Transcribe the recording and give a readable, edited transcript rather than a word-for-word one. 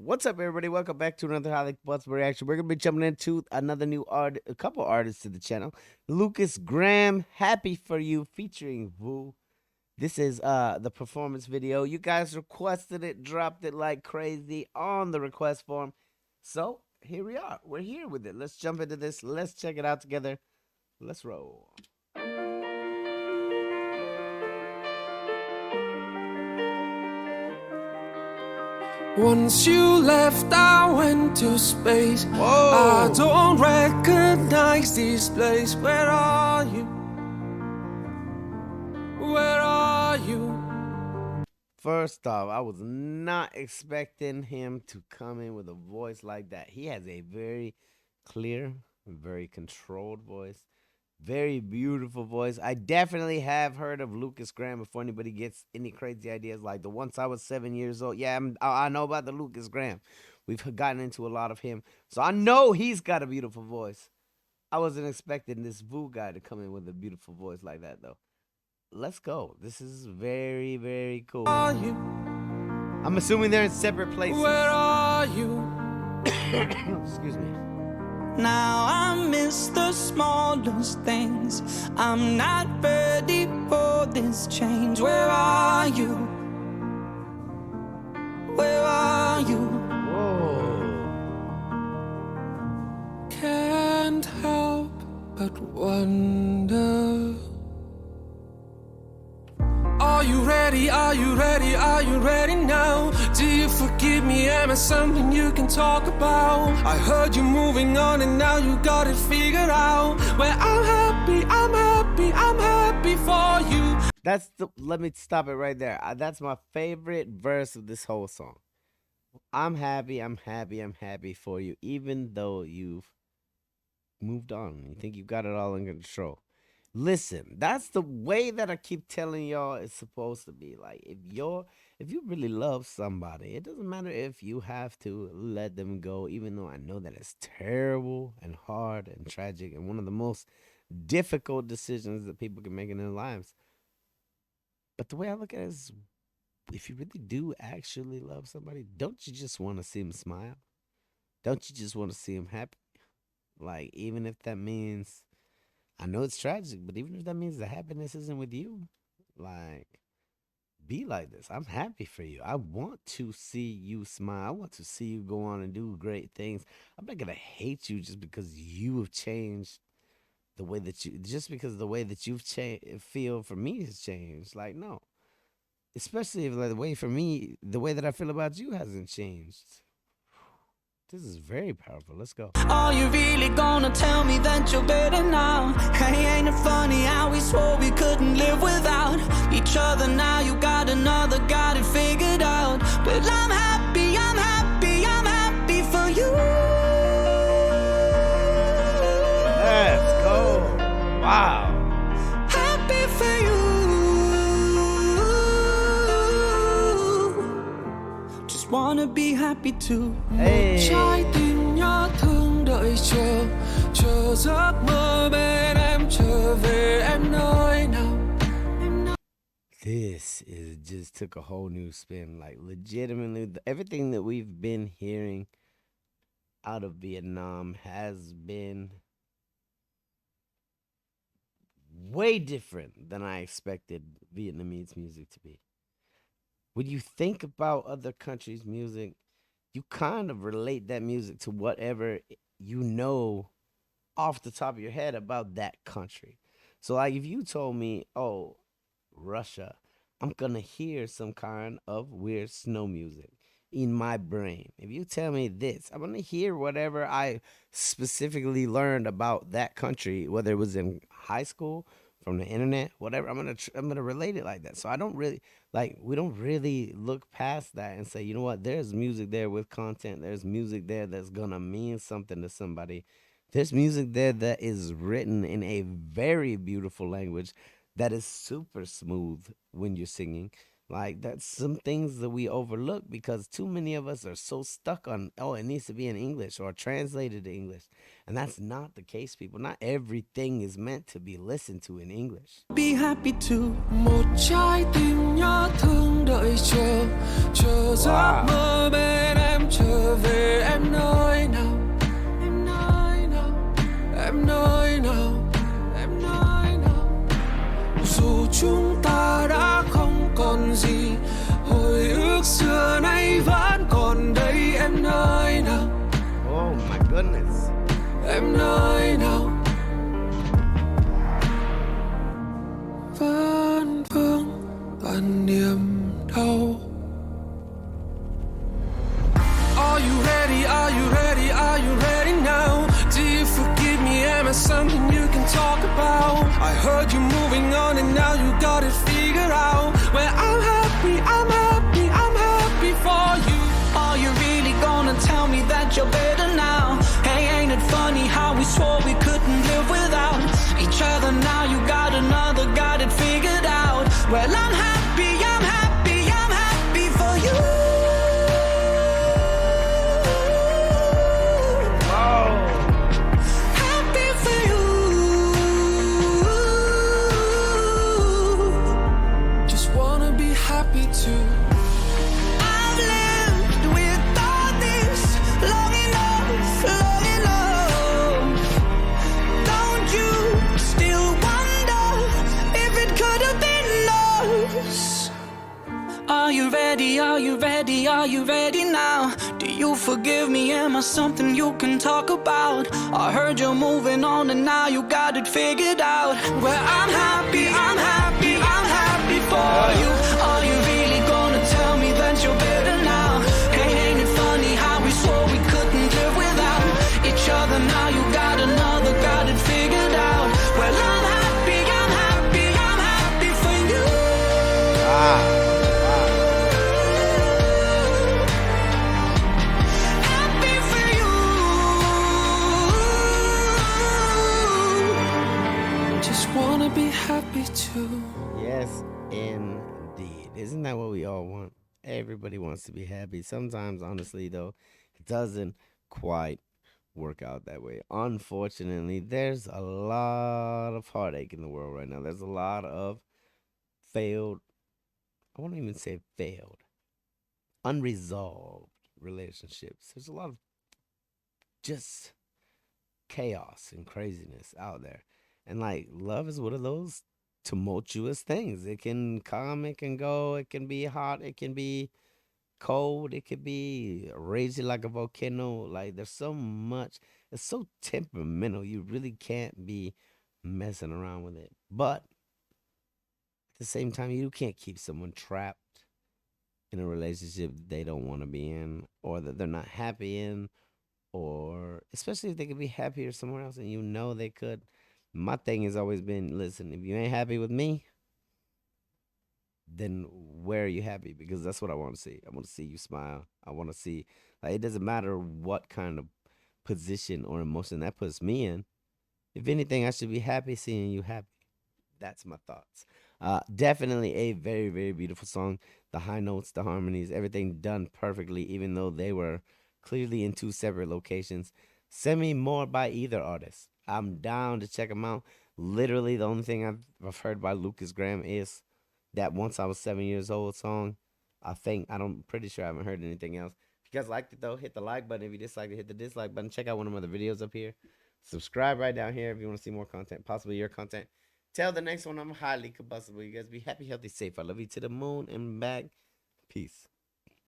What's up, everybody? Welcome back to another Holly Butts reaction. We're gonna be jumping into another new a couple artists to the channel. Lucas Graham, "Happy for You" featuring Woo. This is the performance video. You guys requested it, dropped it like crazy on the request form. So here we are. We're here with it. Let's jump into this. Let's check it out together. Let's roll. Once you left, I went to space. Whoa. I don't recognize this place. Where are you? Where are you? First off, I was not expecting him to come in with a voice like that. He has a very clear, very controlled voice. Very beautiful voice. I definitely have heard of Lucas Graham before anybody gets any crazy ideas like the once I was 7 years old. Yeah, I know about the Lucas Graham. We've gotten into a lot of him. So I know he's got a beautiful voice. I wasn't expecting this Vu guy to come in with a beautiful voice like that, though. Let's go. This is very, very cool. I'm assuming they're in separate places. Where are you? Excuse me. Now I miss the smallest things. I'm not ready for this change. Where are you? Where are you? Whoa. Can't help but wonder. Are you ready? Are you ready? Are you ready now? Do you forgive me? Am I something you can talk about? I heard you moving on and now you got it figured out. Well, I'm happy, I'm happy, I'm happy for you. Let me stop it right there. That's my favorite verse of this whole song. I'm happy, I'm happy, I'm happy for you, even though you've moved on. You think you've got it all in control. Listen, that's the way that I keep telling y'all it's supposed to be. Like, if you really love somebody, it doesn't matter if you have to let them go, even though I know that it's terrible and hard and tragic and one of the most difficult decisions that people can make in their lives. But the way I look at it is, if you really do actually love somebody, don't you just want to see them smile? Don't you just want to see them happy? Like, even if that means, I know it's tragic, but even if that means the happiness isn't with you, like, be like this. I'm happy for you. I want to see you smile. I want to see you go on and do great things. I'm not gonna hate you just because you have changed the way that just because the way that you've feel for me has changed. Like, no. Especially if, like, the way for me, the way that I feel about you hasn't changed. This is very powerful. Let's go. Are you really gonna tell me that you're better now? Hey, ain't it funny how we swore we couldn't live without each other? Now you got another, got it figured out. But I'm happy, I'm happy, I'm happy for you. Let's go. Wow. Happy for you. Just wanna be happy too. Hey. Trái tim nhớ thương đợi chờ, chờ giấc mơ bên em trở về em nơi nào. This just took a whole new spin. Like, legitimately, everything that we've been hearing out of Vietnam has been way different than I expected Vietnamese music to be. When you think about other countries' music, you kind of relate that music to whatever you know off the top of your head about that country. So, like, if you told me, oh, Russia, I'm gonna hear some kind of weird snow music in my brain. If you tell me this, I'm gonna hear whatever I specifically learned about that country, whether it was in high school, from the internet, whatever. I'm gonna relate it like that. So I don't really we don't really look past that and say, you know what, there's music there with content. There's music there that's gonna mean something to somebody. There's music there that is written in a very beautiful language that is super smooth when you're singing. Like, that's some things that we overlook because too many of us are so stuck on, oh, it needs to be in English or translated to English. And that's not the case, people. Not everything is meant to be listened to in English. Be happy too. Một trái tim nhớ thương đợi chờ, chờ giấc mơ bên em trở em nơi nào vẫn vương toàn niềm đau. Are you ready? Are you ready? Are you ready now? Do you forgive me? Am I something you can talk about? I heard you moving on and now you got it figured out. Well, I'm happy, I'm happy, I'm happy for you. Are you really gonna tell me that you're better now? Hey, ain't it funny how we swore we couldn't live without each other? Now you got another, got it figured out. Well, I'm happy, I'm happy, I'm happy for you. Happy for you. Just wanna be happy too. I've lived with all this long enough, long enough. Don't you still wonder if it could have been us? Are you ready? Are you ready? Are you ready now? Do you forgive me? Am I something you can talk about? I heard you're moving on and now you got it figured out. Well, I'm happy, I'm happy, I'm happy for you. Are you really gonna tell me that you're better now? Hey, ain't it funny how we swore we couldn't live without each other? Now you got another, got it figured out. Well, I'm happy, I'm happy, I'm happy for you. Happy for you. Just wanna be happy too. Yes, indeed. Isn't that what we all want? Everybody wants to be happy. Sometimes, honestly, though, it doesn't quite work out that way. Unfortunately, there's a lot of heartache in the world right now. There's a lot of failed, I won't even say failed, unresolved relationships. There's a lot of just chaos and craziness out there. And like love is one of those tumultuous things. It can come, it can go, it can be hot, it can be cold, it could be raging like a volcano. Like there's so much, it's so temperamental. You really can't be messing around with it. But at the same time, you can't keep someone trapped in a relationship they don't want to be in or that they're not happy in, or especially if they could be happier somewhere else and you know they could. My thing has always been, listen, if you ain't happy with me, then where are you happy? Because that's what I want to see. I want to see you smile. I want to see, like, it doesn't matter what kind of position or emotion that puts me in. If anything, I should be happy seeing you happy. That's my thoughts. Definitely a very, very beautiful song. The high notes, the harmonies, everything done perfectly, even though they were clearly in two separate locations. Send me more by either artist. I'm down to check them out. Literally, the only thing I've heard by Lucas Graham is that Once I Was 7 Years Old song. I'm pretty sure I haven't heard anything else. If you guys liked it though, hit the like button. If you disliked it, hit the dislike button. Check out one of my other videos up here. Subscribe right down here if you want to see more content, possibly your content. Till the next one, I'm highly combustible. You guys be happy, healthy, safe. I love you to the moon and back. Peace.